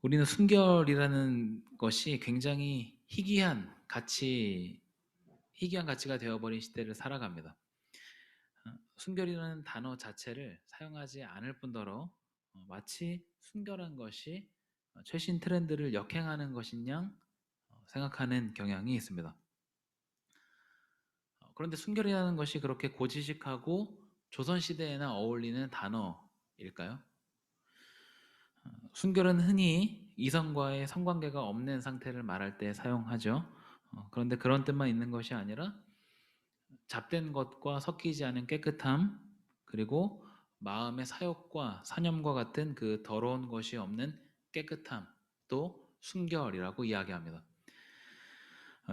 우리는 순결이라는 것이 굉장히 희귀한 가치가 되어버린 시대를 살아갑니다. 순결이라는 단어 자체를 사용하지 않을 뿐더러 마치 순결한 것이 최신 트렌드를 역행하는 것인 양 생각하는 경향이 있습니다. 그런데 순결이라는 것이 그렇게 고지식하고 조선시대에나 어울리는 단어일까요? 순결은 흔히 이성과의 성관계가 없는 상태를 말할 때 사용하죠. 그런데 그런 뜻만 있는 것이 아니라 잡된 것과 섞이지 않은 깨끗함, 그리고 마음의 사욕과 사념과 같은 그 더러운 것이 없는 깨끗함, 또 순결이라고 이야기합니다.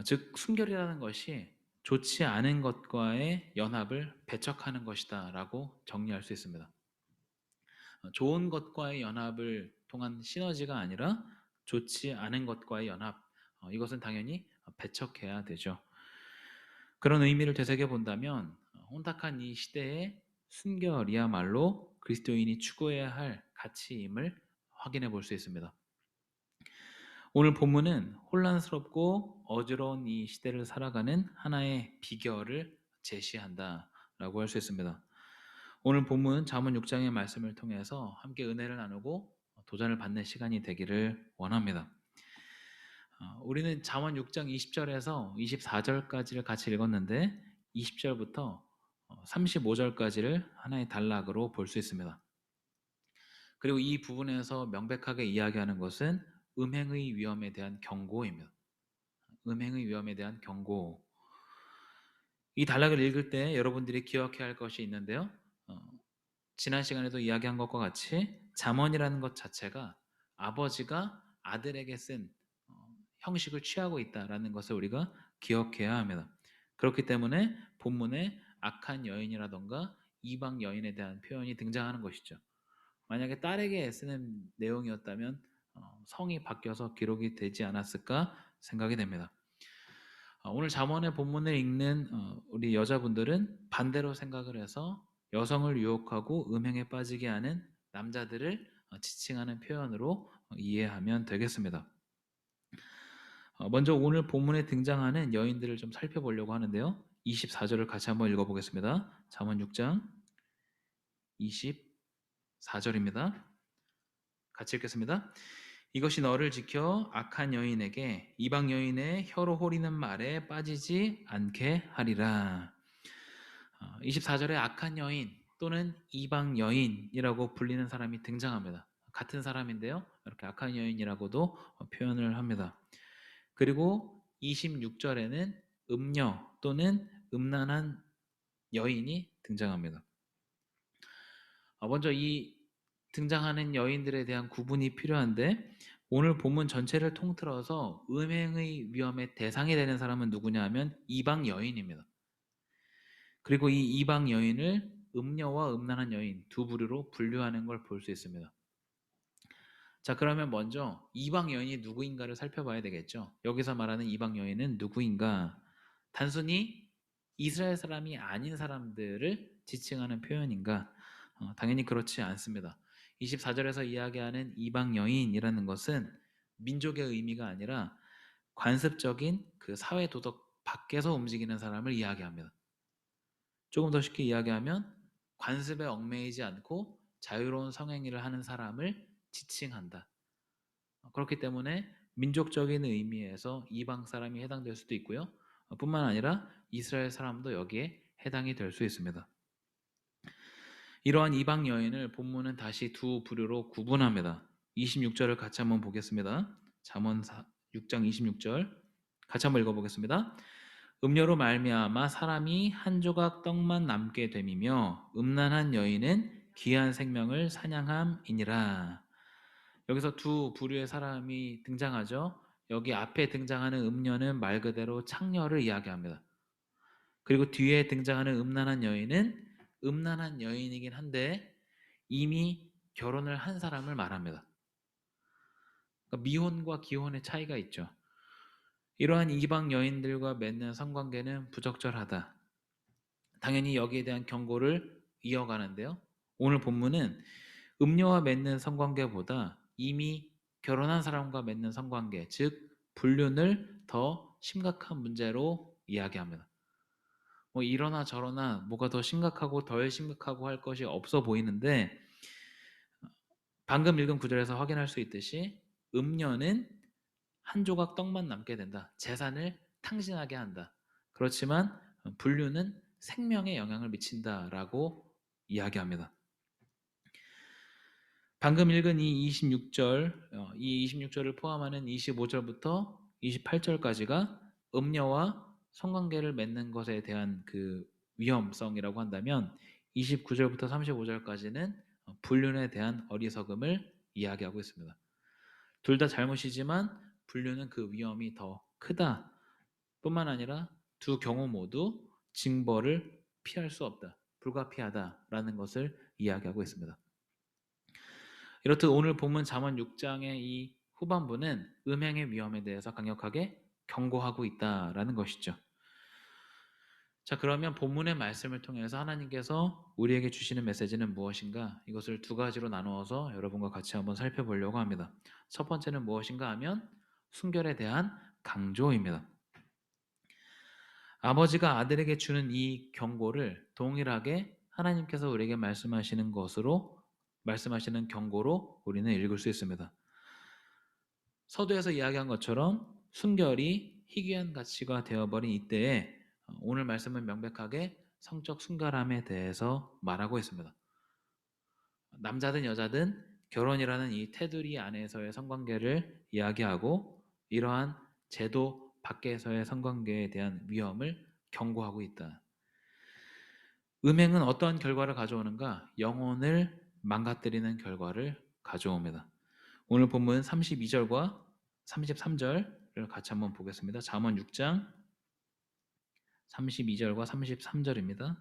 즉 순결이라는 것이 좋지 않은 것과의 연합을 배척하는 것이다 라고 정리할 수 있습니다. 좋은 것과의 연합을 통한 시너지가 아니라 좋지 않은 것과의 연합, 이것은 당연히 배척해야 되죠. 그런 의미를 되새겨 본다면 혼탁한 이 시대의 순결이야말로 그리스도인이 추구해야 할 가치임을 확인해 볼 수 있습니다. 오늘 본문은 혼란스럽고 어지러운 이 시대를 살아가는 하나의 비결을 제시한다라고 할 수 있습니다. 오늘 본문 잠언 6장의 말씀을 통해서 함께 은혜를 나누고 도전을 받는 시간이 되기를 원합니다. 우리는 잠언 6장 20절에서 24절까지를 같이 읽었는데 20절부터 35절까지를 하나의 단락으로 볼 수 있습니다. 그리고 이 부분에서 명백하게 이야기하는 것은 음행의 위험에 대한 경고입니다. 음행의 위험에 대한 경고. 이 단락을 읽을 때 여러분들이 기억해야 할 것이 있는데요. 어, 지난 시간에도 이야기한 것과 같이 잠언이라는 것 자체가 아버지가 아들에게 쓴 형식을 취하고 있다라는 것을 우리가 기억해야 합니다. 그렇기 때문에 본문에 악한 여인이라던가 이방 여인에 대한 표현이 등장하는 것이죠. 만약에 딸에게 쓰는 내용이었다면 성이 바뀌어서 기록이 되지 않았을까 생각이 됩니다. 오늘 잠언의 본문을 읽는 우리 여자분들은 반대로 생각을 해서 여성을 유혹하고 음행에 빠지게 하는 남자들을 지칭하는 표현으로 이해하면 되겠습니다. 먼저 오늘 본문에 등장하는 여인들을 좀 살펴보려고 하는데요. 24절을 같이 한번 읽어보겠습니다. 잠언 6장 24절입니다. 같이 읽겠습니다. 이것이 너를 지켜 악한 여인에게 이방 여인의 혀로 호리는 말에 빠지지 않게 하리라. 24절에 악한 여인 또는 이방 여인이라고 불리는 사람이 등장합니다. 같은 사람인데요. 이렇게 악한 여인이라고도 표현을 합니다. 그리고 26절에는 음녀 또는 음란한 여인이 등장합니다. 먼저 이 등장하는 여인들에 대한 구분이 필요한데 오늘 본문 전체를 통틀어서 음행의 위험의 대상이 되는 사람은 누구냐 하면 이방 여인입니다. 그리고 이 이방 여인을 음녀와 음란한 여인 두 부류로 분류하는 걸 볼 수 있습니다. 자, 그러면 먼저 이방 여인이 누구인가를 살펴봐야 되겠죠. 여기서 말하는 이방 여인은 누구인가? 단순히 이스라엘 사람이 아닌 사람들을 지칭하는 표현인가? 당연히 그렇지 않습니다. 24절에서 이야기하는 이방 여인이라는 것은 민족의 의미가 아니라 관습적인 그 사회 도덕 밖에서 움직이는 사람을 이야기합니다. 조금 더 쉽게 이야기하면 관습에 얽매이지 않고 자유로운 성행위를 하는 사람을 지칭한다. 그렇기 때문에 민족적인 의미에서 이방 사람이 해당될 수도 있고요. 뿐만 아니라 이스라엘 사람도 여기에 해당이 될 수 있습니다. 이러한 이방 여인을 본문은 다시 두 부류로 구분합니다. 26절을 같이 한번 보겠습니다. 잠언 6장 26절 같이 한번 읽어보겠습니다. 음료로 말미암아 사람이 한 조각 떡만 남게 됨이며 음란한 여인은 귀한 생명을 사냥함이니라. 여기서 두 부류의 사람이 등장하죠. 여기 앞에 등장하는 음녀는 말 그대로 창녀를 이야기합니다. 그리고 뒤에 등장하는 음란한 여인은 음란한 여인이긴 한데 이미 결혼을 한 사람을 말합니다. 그러니까 미혼과 기혼의 차이가 있죠. 이러한 이방 여인들과 맺는 성관계는 부적절하다. 당연히 여기에 대한 경고를 이어가는데요. 오늘 본문은 음녀와 맺는 성관계보다 이미 결혼한 사람과 맺는 성관계, 즉 불륜을 더 심각한 문제로 이야기합니다. 뭐 이러나 저러나 뭐가 더 심각하고 덜 심각하고 할 것이 없어 보이는데, 방금 읽은 구절에서 확인할 수 있듯이 음녀는 한 조각 떡만 남게 된다. 재산을 탕진하게 한다. 그렇지만 불륜은 생명에 영향을 미친다라고 이야기합니다. 방금 읽은 이 26절, 이 26절을 포함하는 25절부터 28절까지가 음녀와 성관계를 맺는 것에 대한 그 위험성이라고 한다면, 29절부터 35절까지는 불륜에 대한 어리석음을 이야기하고 있습니다. 둘 다 잘못이지만 불륜은 그 위험이 더 크다 뿐만 아니라 두 경우 모두 징벌을 피할 수 없다, 불가피하다라는 것을 이야기하고 있습니다. 이렇듯 오늘 본문 잠언 6장의 이 후반부는 음행의 위험에 대해서 강력하게 경고하고 있다라는 것이죠. 자, 그러면 본문의 말씀을 통해서 하나님께서 우리에게 주시는 메시지는 무엇인가? 이것을 두 가지로 나누어서 여러분과 같이 한번 살펴보려고 합니다. 첫 번째는 무엇인가 하면 순결에 대한 강조입니다. 아버지가 아들에게 주는 이 경고를 동일하게 하나님께서 우리에게 말씀하시는 경고로 우리는 읽을 수 있습니다. 서두에서 이야기한 것처럼 순결이 희귀한 가치가 되어버린 이때에 오늘 말씀은 명백하게 성적 순결함에 대해서 말하고 있습니다. 남자든 여자든 결혼이라는 이 테두리 안에서의 성관계를 이야기하고 이러한 제도 밖에서의 성관계에 대한 위험을 경고하고 있다. 음행은 어떠한 결과를 가져오는가? 영혼을 망가뜨리는 결과를 가져옵니다. 오늘 본문 32절과 33절을 같이 한번 보겠습니다. 잠언 6장 32절과 33절입니다.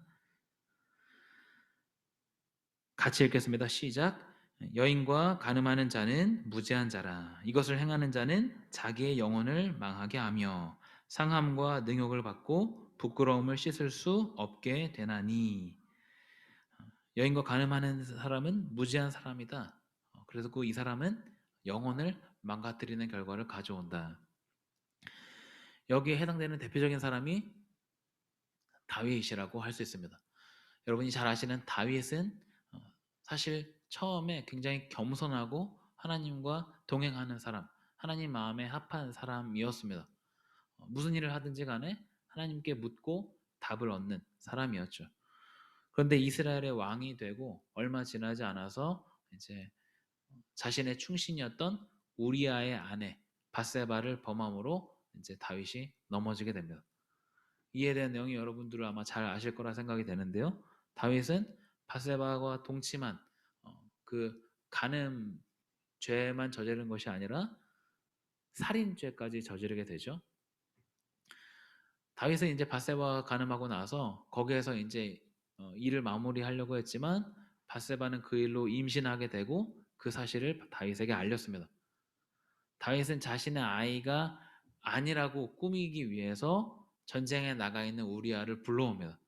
같이 읽겠습니다. 시작. 여인과 간음하는 자는 무지한 자라. 이것을 행하는 자는 자기의 영혼을 망하게 하며 상함과 능욕을 받고 부끄러움을 씻을 수 없게 되나니. 여인과 간음하는 사람은 무지한 사람이다. 그래서 이 사람은 영혼을 망가뜨리는 결과를 가져온다. 여기에 해당되는 대표적인 사람이 다윗이라고 할 수 있습니다. 여러분이 잘 아시는 다윗은 사실 처음에 굉장히 겸손하고 하나님과 동행하는 사람, 하나님 마음에 합한 사람이었습니다. 무슨 일을 하든지 간에 하나님께 묻고 답을 얻는 사람이었죠. 그런데 이스라엘의 왕이 되고 얼마 지나지 않아서 이제 자신의 충신이었던 우리아의 아내 밧세바를 범함으로 이제 다윗이 넘어지게 됩니다. 이에 대한 내용이 여러분들은 아마 잘 아실 거라 생각이 되는데요. 다윗은 밧세바와 동침한 그 간음 죄만 저지른 것이 아니라 살인죄까지 저지르게 되죠. 다윗은 이제 밧세바와 간음하고 나서 거기에서 이제 일을 마무리하려고 했지만 밧세바는 그 일로 임신하게 되고 그 사실을 다윗에게 알렸습니다. 다윗은 자신의 아이가 아니라고 꾸미기 위해서 전쟁에 나가 있는 우리아를 불러옵니다.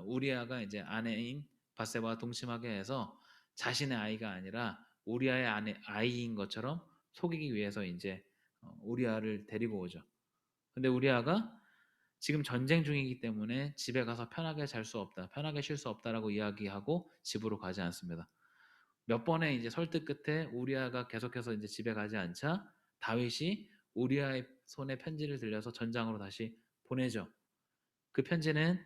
우리아가 이제 아내인 밧세바와 동침하게 해서 자신의 아이가 아니라 우리아의 아이인 것처럼 속이기 위해서 이제 우리아를 데리고 오죠. 근데 우리아가 지금 전쟁 중이기 때문에 집에 가서 편하게 잘 수 없다, 편하게 쉴 수 없다라고 이야기하고 집으로 가지 않습니다. 몇 번의 이제 설득 끝에 우리아가 계속해서 이제 집에 가지 않자 다윗이 우리아의 손에 편지를 들려서 전장으로 다시 보내죠. 그 편지는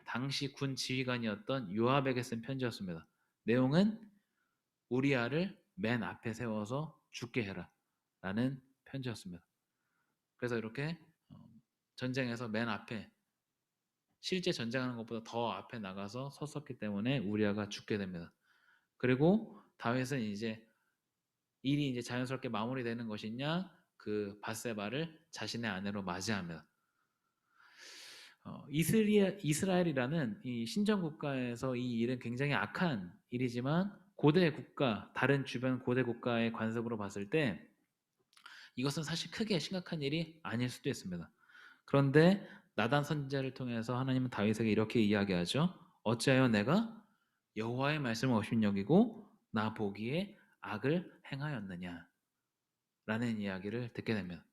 당시 군 지휘관이었던 요압에게 쓴 편지였습니다. 내용은 우리아를 맨 앞에 세워서 죽게 해라 라는 편지였습니다. 그래서 이렇게 전쟁에서 맨 앞에, 실제 전쟁하는 것보다 더 앞에 나가서 섰었기 때문에 우리아가 죽게 됩니다. 그리고 다윗은 이제 일이 이제 자연스럽게 마무리되는 것이냐, 그 밧세바를 자신의 아내로 맞이합니다. 이스라엘이라는 이 신정 국가에서 이 일은 굉장히 악한 일이지만 고대 국가, 다른 주변 고대 국가의 관습으로 봤을 때 이것은 사실 크게 심각한 일이 아닐 수도 있습니다. 그런데 나단 선지자를 통해서 하나님은 다윗에게 이렇게 이야기하죠. 어찌하여 내가 여호와의 말씀을 업신여기고 나 보기에 악을 행하였느냐. 라는 이야기를 듣게 됩니다.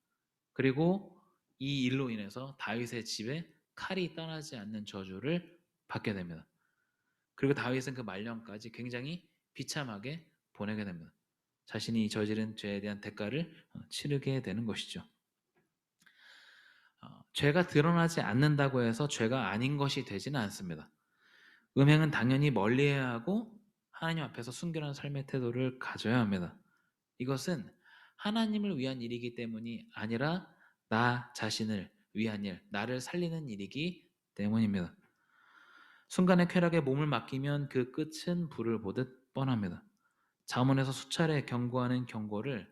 그리고 이 일로 인해서 다윗의 집에 칼이 떠나지 않는 저주를 받게 됩니다. 그리고 다윗은 그 말년까지 굉장히 비참하게 보내게 됩니다. 자신이 저지른 죄에 대한 대가를 치르게 되는 것이죠. 죄가 드러나지 않는다고 해서 죄가 아닌 것이 되지는 않습니다. 음행은 당연히 멀리해야 하고 하나님 앞에서 순결한 삶의 태도를 가져야 합니다. 이것은 하나님을 위한 일이기 때문이 아니라 나 자신을 위한 일, 나를 살리는 일이기 때문입니다. 순간의 쾌락에 몸을 맡기면 그 끝은 불을 보듯 뻔합니다. 잠언에서 수차례 경고하는 경고를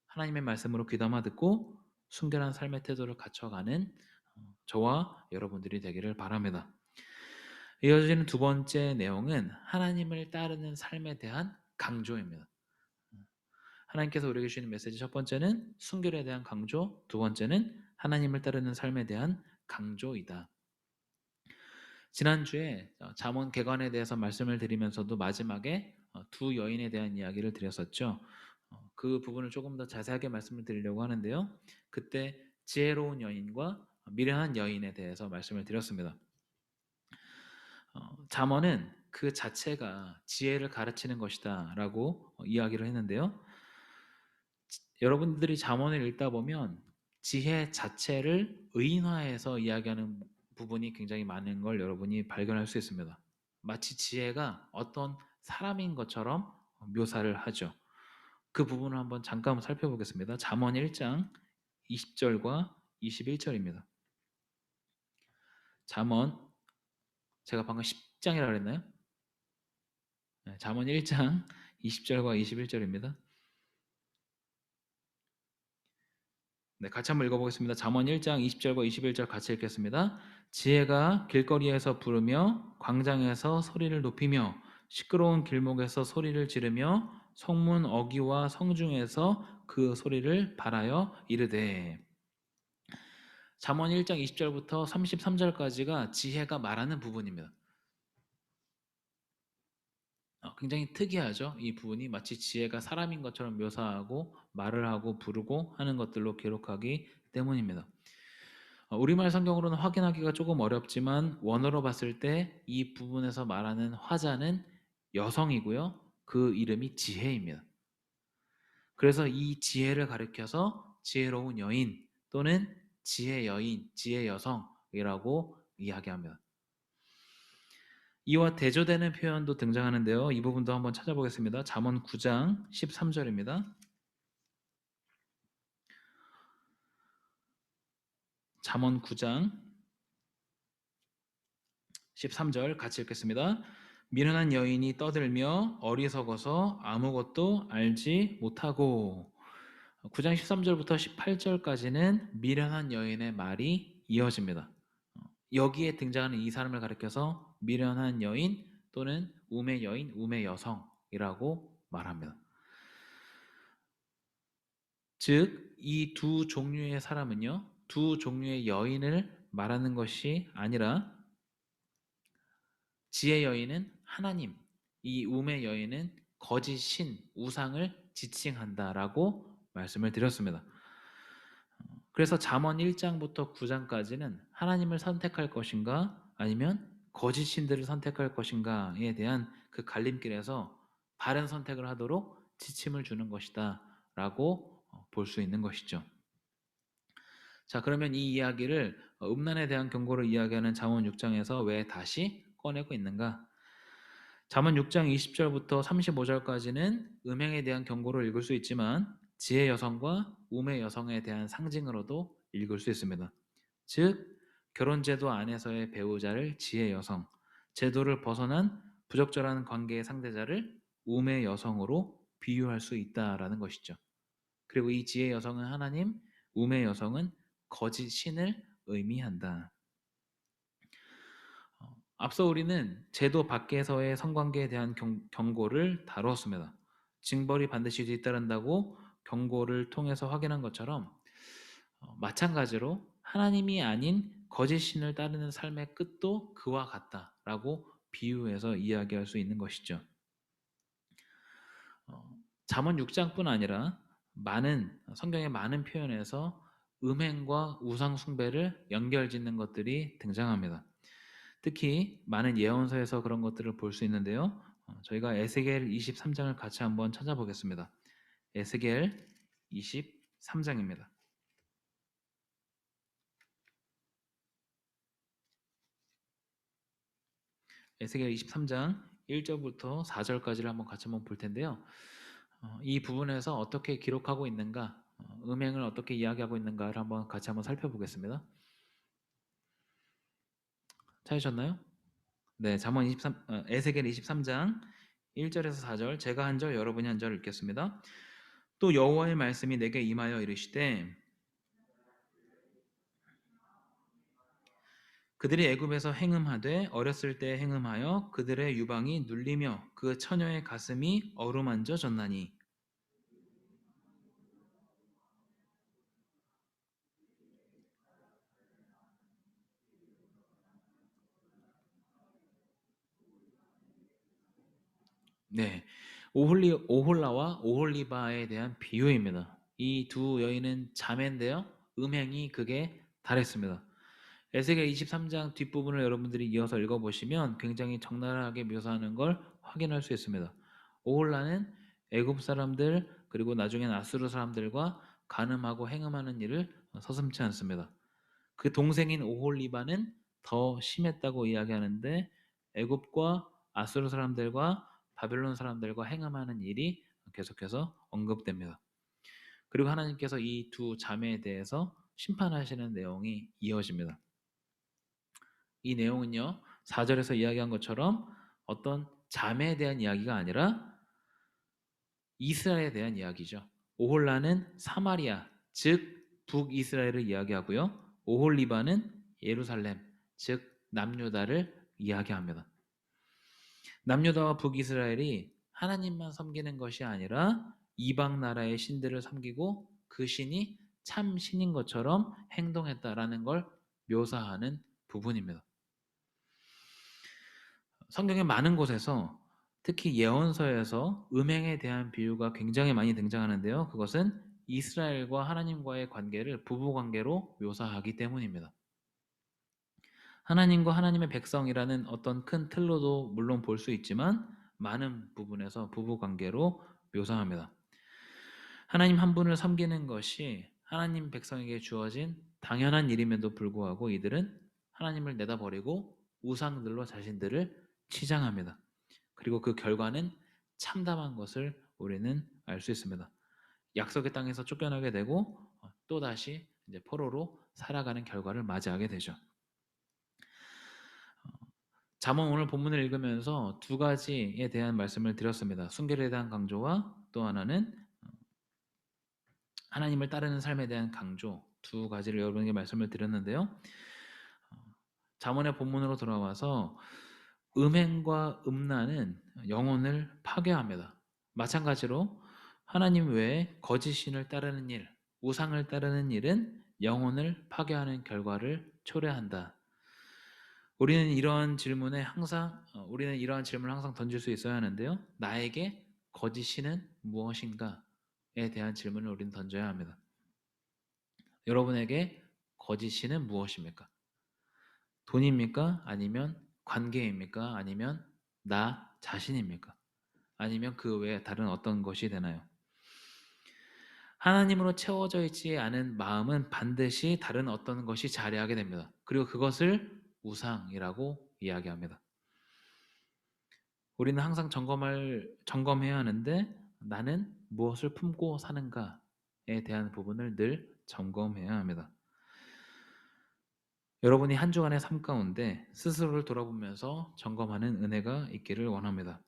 하나님의 말씀으로 귀담아 듣고 순결한 삶의 태도를 갖춰가는 저와 여러분들이 되기를 바랍니다. 이어지는 두 번째 내용은 하나님을 따르는 삶에 대한 강조입니다. 하나님께서 우리에게 주시는 메시지 첫 번째는 순결에 대한 강조, 두 번째는 하나님을 따르는 삶에 대한 강조이다. 지난주에 잠언 개관에 대해서 말씀을 드리면서도 마지막에 두 여인에 대한 이야기를 드렸었죠. 그 부분을 조금 더 자세하게 말씀을 드리려고 하는데요. 그때 지혜로운 여인과 미련한 여인에 대해서 말씀을 드렸습니다. 잠언은 그 자체가 지혜를 가르치는 것이다 라고 이야기를 했는데요. 여러분들이 잠언을 읽다 보면 지혜 자체를 의인화해서 이야기하는 부분이 굉장히 많은 걸 여러분이 발견할 수 있습니다. 마치 지혜가 어떤 사람인 것처럼 묘사를 하죠. 그 부분을 한번 잠깐 살펴보겠습니다. 잠언 1장 20절과 21절입니다. 잠언, 제가 방금 10장이라고 그랬나요? 네, 잠언 1장 20절과 21절입니다. 네, 같이 한번 읽어보겠습니다. 잠언 1장 20절과 21절 같이 읽겠습니다. 지혜가 길거리에서 부르며 광장에서 소리를 높이며 시끄러운 길목에서 소리를 지르며 성문 어귀와 성중에서 그 소리를 발하여 이르되. 잠언 1장 20절부터 33절까지가 지혜가 말하는 부분입니다. 굉장히 특이하죠. 이 부분이 마치 지혜가 사람인 것처럼 묘사하고 말을 하고 부르고 하는 것들로 기록하기 때문입니다. 우리말 성경으로는 확인하기가 조금 어렵지만 원어로 봤을 때 이 부분에서 말하는 화자는 여성이고요. 그 이름이 지혜입니다. 그래서 이 지혜를 가리켜서 지혜로운 여인 또는 지혜 여인, 지혜 여성이라고 이야기합니다. 이와 대조되는 표현도 등장하는데요. 이 부분도 한번 찾아보겠습니다. 잠언 9장 13절입니다. 잠언 9장 13절 같이 읽겠습니다. 미련한 여인이 떠들며 어리석어서 아무것도 알지 못하고. 9장 13절부터 18절까지는 미련한 여인의 말이 이어집니다. 여기에 등장하는 이 사람을 가리켜서 미련한 여인 또는 우매 여인, 우매 여성이라고 말합니다. 즉, 이 두 종류의 사람은요, 두 종류의 여인을 말하는 것이 아니라 지혜 여인은 하나님, 이 우매 여인은 거짓 신, 우상을 지칭한다라고 말씀을 드렸습니다. 그래서 잠언 1장부터 9장까지는 하나님을 선택할 것인가 아니면 거짓 신들을 선택할 것인가에 대한 그 갈림길에서 바른 선택을 하도록 지침을 주는 것이다 라고 볼 수 있는 것이죠. 자, 그러면 이 이야기를 음란에 대한 경고를 이야기하는 잠언 6장에서 왜 다시 꺼내고 있는가? 잠언 6장 20절부터 35절까지는 음행에 대한 경고를 읽을 수 있지만 지혜 여성과 우매 여성에 대한 상징으로도 읽을 수 있습니다. 즉, 결혼제도 안에서의 배우자를 지혜 여성, 제도를 벗어난 부적절한 관계의 상대자를 우매 여성으로 비유할 수 있다라는 것이죠. 그리고 이 지혜 여성은 하나님, 우매 여성은 거짓 신을 의미한다. 앞서 우리는 제도 밖에서의 성관계에 대한 경고를 다루었습니다. 징벌이 반드시 뒤따른다고 경고를 통해서 확인한 것처럼 마찬가지로 하나님이 아닌 거짓 신을 따르는 삶의 끝도 그와 같다라고 비유해서 이야기할 수 있는 것이죠. 잠언 6장뿐 아니라 성경의 많은 표현에서 음행과 우상 숭배를 연결짓는 것들이 등장합니다. 특히 많은 예언서에서 그런 것들을 볼 수 있는데요. 저희가 에스겔 23장을 같이 한번 찾아보겠습니다. 에스겔 23장입니다. 에스겔 23장 1절부터 4절까지를 한번 같이 한번 볼 텐데요. 이 부분에서 어떻게 기록하고 있는가, 음행을 어떻게 이야기하고 있는가를 한번 같이 한번 살펴보겠습니다. 찾으셨나요? 네, 에스겔 23장 1절에서 4절, 제가 한 절, 여러분이 한 절 읽겠습니다. 또 여호와의 말씀이 내게 임하여 이르시되 그들이 애굽에서 행음하되 어렸을 때 행음하여 그들의 유방이 눌리며 그 처녀의 가슴이 어루만져졌나니. 네, 오홀라와 오홀리바에 대한 비유입니다. 이 두 여인은 자매인데요, 음행이 극에 달했습니다. 에스겔 23장 뒷부분을 여러분들이 이어서 읽어보시면 굉장히 적나라하게 묘사하는 걸 확인할 수 있습니다. 오홀라는 애굽 사람들 그리고 나중엔 아수르 사람들과 간음하고 행음하는 일을 서슴지 않습니다. 그 동생인 오홀리바는 더 심했다고 이야기하는데 애굽과 아수르 사람들과 바벨론 사람들과 행음하는 일이 계속해서 언급됩니다. 그리고 하나님께서 이 두 자매에 대해서 심판하시는 내용이 이어집니다. 이 내용은요, 4절에서 이야기한 것처럼 어떤 자매에 대한 이야기가 아니라 이스라엘에 대한 이야기죠. 오홀라는 사마리아, 즉 북이스라엘을 이야기하고요. 오홀리바는 예루살렘, 즉 남유다를 이야기합니다. 남유다와 북이스라엘이 하나님만 섬기는 것이 아니라 이방 나라의 신들을 섬기고 그 신이 참 신인 것처럼 행동했다라는 걸 묘사하는 부분입니다. 성경의 많은 곳에서 특히 예언서에서 음행에 대한 비유가 굉장히 많이 등장하는데요. 그것은 이스라엘과 하나님과의 관계를 부부 관계로 묘사하기 때문입니다. 하나님과 하나님의 백성이라는 어떤 큰 틀로도 물론 볼 수 있지만 많은 부분에서 부부 관계로 묘사합니다. 하나님 한 분을 섬기는 것이 하나님 백성에게 주어진 당연한 일임에도 불구하고 이들은 하나님을 내다버리고 우상들로 자신들을 치장합니다. 그리고 그 결과는 참담한 것을 우리는 알 수 있습니다. 약속의 땅에서 쫓겨나게 되고 또다시 이제 포로로 살아가는 결과를 맞이하게 되죠. 잠언 오늘 본문을 읽으면서 두 가지에 대한 말씀을 드렸습니다. 순결에 대한 강조와 또 하나는 하나님을 따르는 삶에 대한 강조, 두 가지를 여러분에게 말씀을 드렸는데요. 잠언의 본문으로 돌아와서 음행과 음란은 영혼을 파괴합니다. 마찬가지로 하나님 외에 거짓 신을 따르는 일, 우상을 따르는 일은 영혼을 파괴하는 결과를 초래한다. 우리는 이러한 질문을 항상 던질 수 있어야 하는데요. 나에게 거짓 신은 무엇인가에 대한 질문을 우리는 던져야 합니다. 여러분에게 거짓 신은 무엇입니까? 돈입니까? 아니면 관계입니까? 아니면 나 자신입니까? 아니면 그 외에 다른 어떤 것이 되나요? 하나님으로 채워져 있지 않은 마음은 반드시 다른 어떤 것이 자리하게 됩니다. 그리고 그것을 우상이라고 이야기합니다. 우리는 항상 점검해야 하는데 나는 무엇을 품고 사는가에 대한 부분을 늘 점검해야 합니다. 여러분이 한 주간의 삶 가운데 스스로를 돌아보면서 점검하는 은혜가 있기를 원합니다.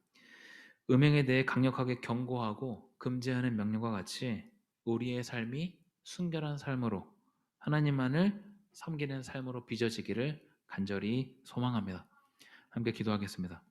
음행에 대해 강력하게 경고하고 금지하는 명령과 같이 우리의 삶이 순결한 삶으로 하나님만을 섬기는 삶으로 빚어지기를 간절히 소망합니다. 함께 기도하겠습니다.